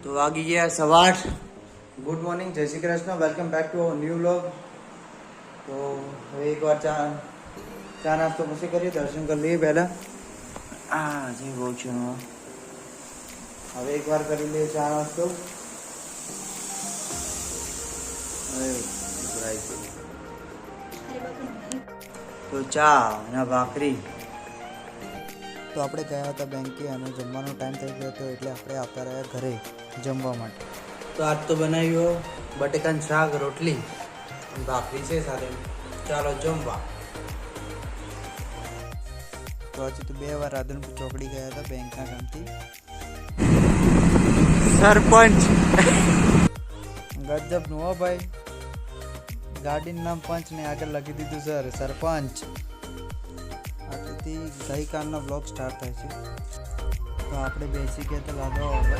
તો વાગી ગયા સવાર. ગુડ મોર્નિંગ, જય Shri Krishna, welcome back to our new vlog. તો હવે એકવાર ચા નાસ્તો પછી કરીએ, દર્શન કરી લઈએ પહેલાં. જે બહુ છે હવે એકવાર કરી લઈએ ચા નાસ્તો. તો ચા અને ભાખરી. તો આપણે ગયા હતા બેંકે અને જમવાનો ટાઈમ થઈ ગયો હતો એટલે આપણે આવતા રહ્યા ઘરે જમવા માટે. તો આજ તો બનાવ્યો બટેકાનું શાક, રોટલી, ભાખરી છે સાથે. ચાલો જમવા. તો આજે તો 2 વાર રાધનપુર ચોકડી ગયા હતા બેંકના કામથી. સરપંચ ગજબનું હો ભાઈ, ગાડીનું નામ પંચ ને આગળ લખી દીધું સર, સરપંચ. આથી ગઈકાલનો બ્લોગ સ્ટાર્ટ થાય છે. તો આપણે બેસી ગયા તો લાદો હવે.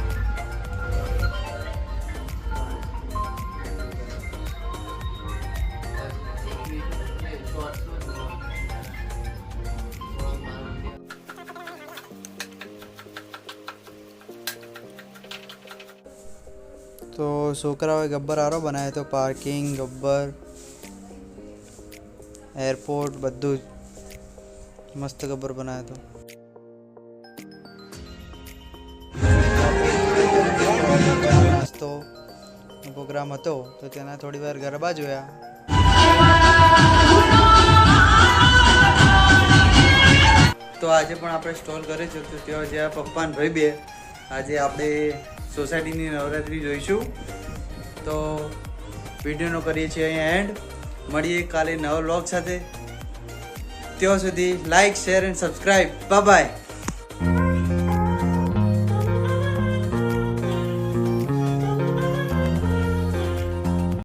તો છોકરાઓએ ગબ્બર આરો બનાવ્યો તો, પાર્કિંગ, ગબ્બર, એરપોર્ટ બધું જ મસ્ત ગબ્બર બનાવ્યો હતો. નાસ્તો પ્રોગ્રામ હતો તો તેના થોડી વાર ગરબા જોયા. તો આજે પણ આપણે સ્ટોલ કરે છે તો ત્યાં જ્યાં પપ્પા ને ભાઈ બે આજે આપણે સોસાયટીની નવરાત્રી જોઈશું. તો વિડીયોનો કરીએ છીએ અહીંયા એન્ડ. મળીએ કાલે નવા વ્લોગ સાથે. ત્યાં સુધી like, share and subscribe. Bye bye.